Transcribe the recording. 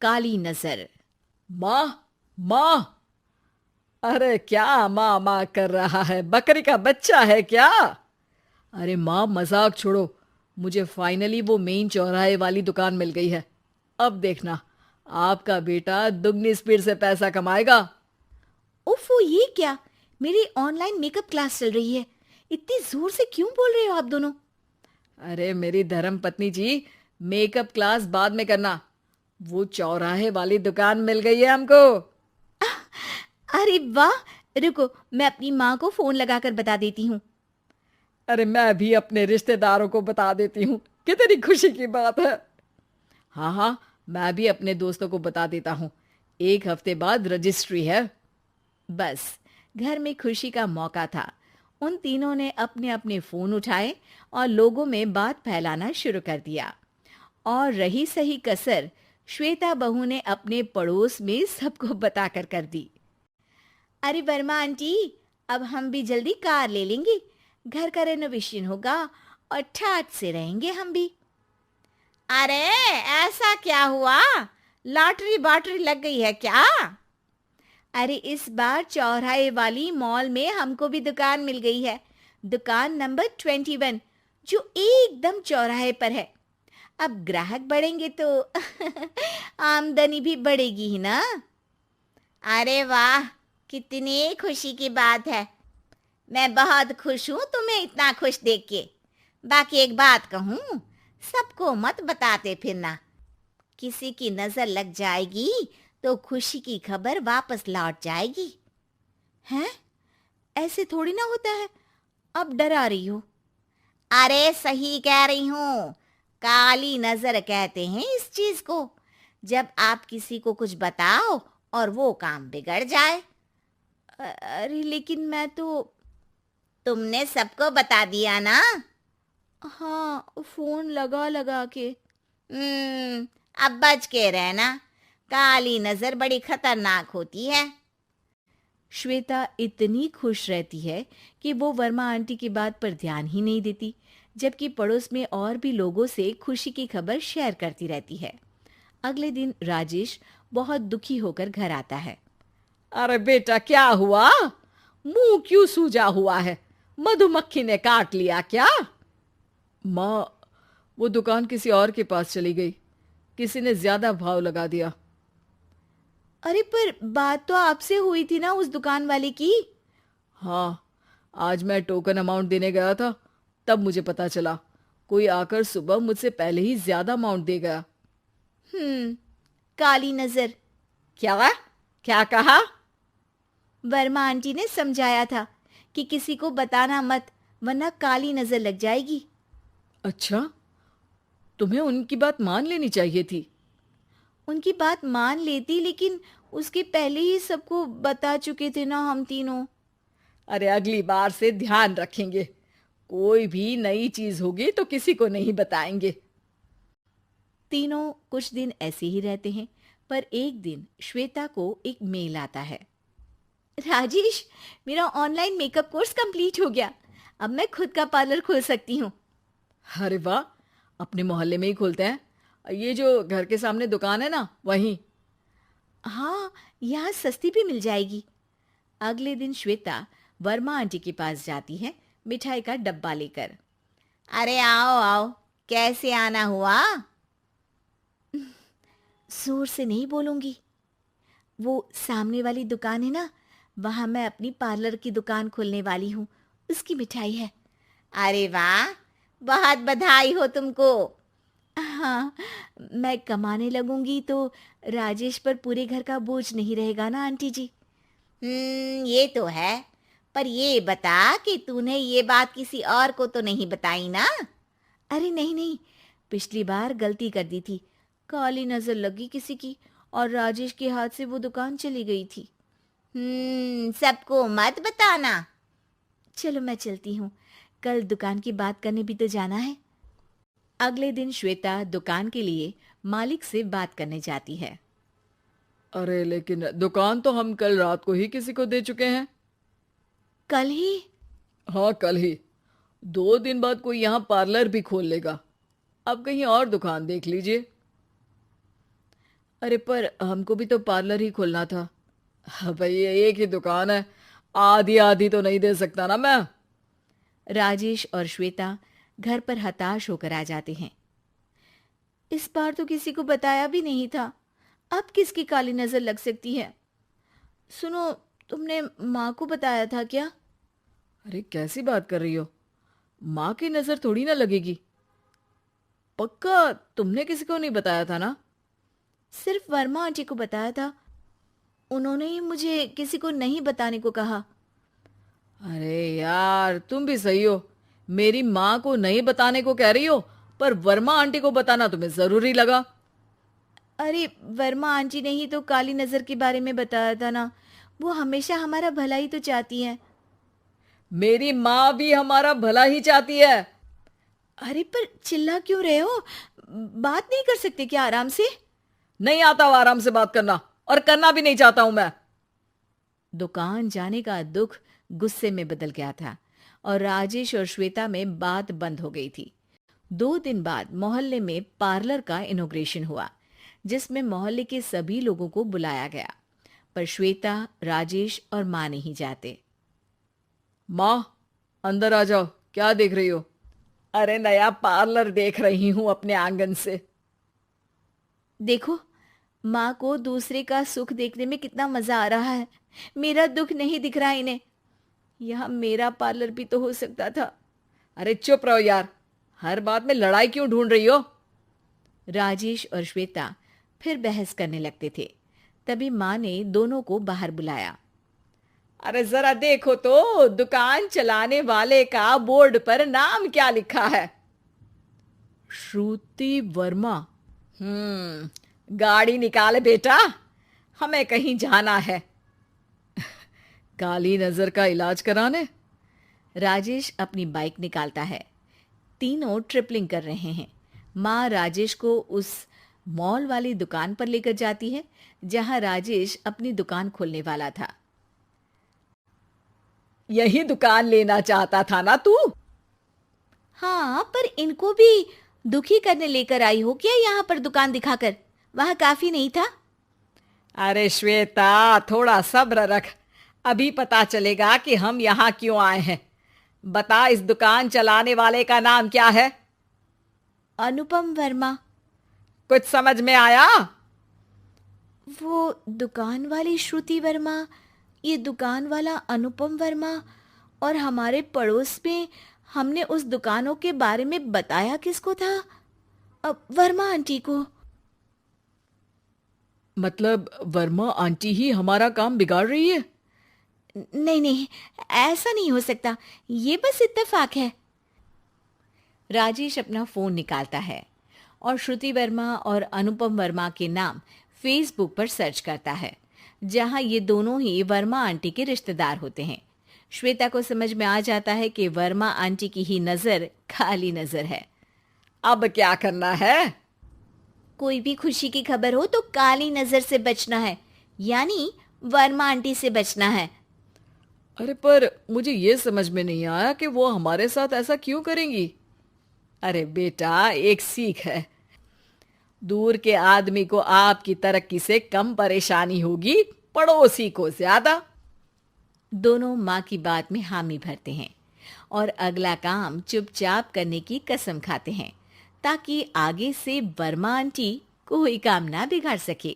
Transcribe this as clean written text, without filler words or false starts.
काली नजर। माँ, माँ। अरे क्या माँ माँ कर रहा है? बकरी का बच्चा है क्या? अरे माँ, मजाक छोड़ो। मुझे फाइनली वो मेन चौराहे वाली दुकान मिल गई है। अब देखना, आपका बेटा दुगनी स्पीड से पैसा कमाएगा। ओफो, ये क्या? मेरी ऑनलाइन मेकअप क्लास चल रही है। इतनी जोर से क्यों बोल रहे हो आप दोनों? अरे मेरी धर्म पत्नी जी, मेकअप क्लास बाद में करना। वो चौराहे वाली दुकान मिल गई है हमको। अरे वाह! रुको, मैं अपनी माँ को फोन लगाकर बता देती हूँ। अरे मैं भी अपने रिश्तेदारों को बता देती हूँ। कितनी खुशी की बात है। हाँ हाँ, मैं भी अपने दोस्तों को बता देता हूँ। 1 हफ्ते बाद रजिस्ट्री है। बस, घर में खुशी का मौका था। उन तीनों ने अपने अपने फोन उठाए और लोगों में बात फैलाना शुरू कर दिया। और रही सही कसर, श्वेता बहू ने अपने पड़ोस में सबको बताकर कर दी। अरे वर्मा आंटी, अब हम भी जल्दी कार ले लेंगे। घर का रेनोवेशन होगा और ठाट से रहेंगे हम भी। अरे, ऐसा क्या हुआ? लॉटरी बाटरी लग गई है क्या? अरे, इस बार चौराहे वाली मॉल में हमको भी दुकान मिल गई है। दुकान नंबर 21, जो एकदम चौराहे पर है। अब ग्राहक बढ़ेंगे तो आमदनी भी बढ़ेगी ही ना। अरे वाह, कितनी खुशी की बात है। मैं बहुत खुश हूँ तुम्हें इतना खुश देख के। बाकी एक बात कहूँ, सबको मत बताते फिरना। किसी की नजर लग जाएगी तो खुशी की खबर वापस लौट जाएगी। हैं? ऐसे थोड़ी ना होता है। अब डरा रही हो। अरे सही कह रही हूँ। काली नजर कहते हैं इस चीज को, जब आप किसी को कुछ बताओ और वो काम बिगड़ जाए। अरे लेकिन मैं तो। तुमने सबको बता दिया ना? हाँ, फोन लगा लगा के। अब बच के रहना। काली नजर बड़ी खतरनाक होती है। श्वेता इतनी खुश रहती है कि वो वर्मा आंटी की बात पर ध्यान ही नहीं देती, जबकि पड़ोस में और भी लोगों से खुशी की खबर शेयर करती रहती है। अगले दिन राजेश बहुत दुखी होकर घर आता है। अरे बेटा, क्या हुआ? मुंह क्यों सूजा हुआ है? मधुमक्खी ने काट लिया क्या? माँ, वो दुकान किसी और के पास चली गई। किसी ने ज्यादा भाव लगा दिया। अरे पर बात तो आपसे हुई थी ना उस दुकान वाले की। हाँ, आज मैं टोकन अमाउंट देने गया था, तब मुझे पता चला। कोई आकर सुबह मुझसे पहले ही ज्यादा अमाउंट दे गया। हम्म, काली नजर। क्या? क्या कहा? वर्मा आंटी ने समझाया था कि किसी को बताना मत, वरना काली नजर लग जाएगी। अच्छा, तुम्हें उनकी बात मान लेनी चाहिए थी। उनकी बात मान लेती, लेकिन उसके पहले ही सबको बता चुके थे ना हम तीनों। अरे अगली बार से ध्यान रखेंगे। कोई भी नई चीज होगी तो किसी को नहीं बताएंगे। तीनों कुछ दिन ऐसे ही रहते हैं, पर एक दिन श्वेता को एक मेल आता है। राजेश, मेरा ऑनलाइन मेकअप कोर्स कंप्लीट हो गया। अब मैं खुद का पार्लर खोल सकती हूँ। अरे वाह, अपने मोहल्ले में ही खोलते हैं। ये जो घर के सामने दुकान है ना, वहीं। हाँ, यहाँ सस्ती भी मिल जाएगी। अगले दिन श्वेता वर्मा आंटी के पास जाती है, मिठाई का डब्बा लेकर। अरे आओ आओ, कैसे आना हुआ? जोर से नहीं बोलूंगी। वो सामने वाली दुकान है ना, वहां मैं अपनी पार्लर की दुकान खोलने वाली हूँ। उसकी मिठाई है। अरे वाह, बहुत बधाई हो तुमको। हाँ, मैं कमाने लगूंगी तो राजेश पर पूरे घर का बोझ नहीं रहेगा ना आंटी जी। ये तो है। पर ये बता कि तूने ये बात किसी और को तो नहीं बताई ना? अरे नहीं नहीं, पिछली बार गलती कर दी थी। काली नजर लगी किसी की और राजेश के हाथ से वो दुकान चली गई थी। सबको मत बताना। चलो मैं चलती हूँ, कल दुकान की बात करने भी तो जाना है। अगले दिन श्वेता दुकान के लिए मालिक से बात करने जाती है। अरे लेकिन दुकान तो हम कल रात को ही किसी को दे चुके हैं। कल ही? हाँ, कल ही। 2 दिन बाद कोई यहाँ पार्लर भी खोल लेगा। अब कहीं और दुकान देख लीजिए। अरे पर हमको भी तो पार्लर ही खोलना था। हाँ भाई, ये एक ही दुकान है, आधी आधी तो नहीं दे सकता ना मैं। राजेश और श्वेता घर पर हताश होकर आ जाते हैं। इस बार तो किसी को बताया भी नहीं था, अब किसकी काली नजर लग सकती है। सुनो, तुमने माँ को बताया था क्या? अरे कैसी बात कर रही हो, माँ की नजर थोड़ी ना लगेगी। पक्का तुमने किसी को नहीं बताया था ना? सिर्फ वर्मा आंटी को बताया था, उन्होंने ही मुझे किसी को नहीं बताने को कहा। अरे यार, तुम भी सही हो, मेरी माँ को नहीं बताने को कह रही हो, पर वर्मा आंटी को बताना तुम्हें जरूरी लगा। अरे वर्मा आंटी ने ही तो काली नजर के बारे में बताया था ना, वो हमेशा हमारा भला ही तो चाहती हैं। मेरी माँ भी हमारा भला ही चाहती है। अरे पर चिल्ला क्यों रहे हो? बात नहीं कर सकते क्या आराम से? नहीं आता वो आराम से बात करना, और करना भी नहीं चाहता हूं मैं। दुकान जाने का दुख गुस्से में बदल गया था और राजेश और श्वेता में बात बंद हो गई थी। 2 दिन बाद मोहल्ले में पार्लर का इनॉग्रेशन हुआ, जिसमें मोहल्ले के सभी लोगों को बुलाया गया, पर श्वेता, राजेश और माँ नहीं जाते। माँ, अंदर आ जाओ, क्या देख रही हो? अरे नया पार्लर देख रही हूं अपने आंगन से। देखो, माँ को दूसरे का सुख देखने में कितना मजा आ रहा है, मेरा दुख नहीं दिख रहा इन्हें। यहाँ मेरा पार्लर भी तो हो सकता था। अरे चुप रहो यार, हर बात में लड़ाई क्यों ढूंढ रही हो? राजेश और श्वेता फिर बहस करने लगते थे। तभी माँ ने दोनों को बाहर बुलाया। अरे जरा देखो तो, दुकान चलाने वाले का बोर्ड पर नाम क्या लिखा है? श्रुति वर्मा। गाड़ी निकाले बेटा, हमें कहीं जाना है। काली नजर का इलाज कराने? राजेश अपनी बाइक निकालता है। तीनों ट्रिपलिंग कर रहे हैं। माँ राजेश को उस मॉल वाली दुकान पर लेकर जाती है जहां राजेश अपनी दुकान खोलने वाला था। यही दुकान लेना चाहता था ना तू? हाँ, पर इनको भी दुखी करने लेकर आई हो क्या यहाँ पर दुकान दिखाकर? वहां काफी नहीं था? अरे श्वेता, थोड़ा सब्र रख, अभी पता चलेगा कि हम यहाँ क्यों आए हैं। बता, इस दुकान चलाने वाले का नाम क्या है? अनुपम वर्मा। कुछ समझ में आया? वो दुकान वाली श्रुति वर्मा, ये दुकान वाला अनुपम वर्मा, और हमारे पड़ोस में हमने उस दुकानों के बारे में बताया किसको था? अब वर्मा आंटी को। मतलब वर्मा आंटी ही हमारा काम बिगाड़ रही है? नहीं नहीं, ऐसा नहीं हो सकता, ये बस इत्तेफाक है। राजेश अपना फोन निकालता है और श्रुति वर्मा और अनुपम वर्मा के नाम फेसबुक पर सर्च करता है, जहां ये दोनों ही वर्मा आंटी के रिश्तेदार होते हैं। श्वेता को समझ में आ जाता है कि वर्मा आंटी की ही नजर खाली नजर है। अब क्या करना है? कोई भी खुशी की खबर हो तो काली नजर से बचना है, यानी वर्मा आंटी से बचना है। अरे पर मुझे ये समझ में नहीं आया कि वो हमारे साथ ऐसा क्यों करेंगी। अरे बेटा, एक सीख है, दूर के आदमी को आपकी तरक्की से कम परेशानी होगी, पड़ोसी को ज्यादा। दोनों माँ की बात में हामी भरते हैं और अगला काम चुपचाप करने की कसम खाते हैं, ताकि आगे से वर्मा आंटी कोई काम ना बिगाड़ सके।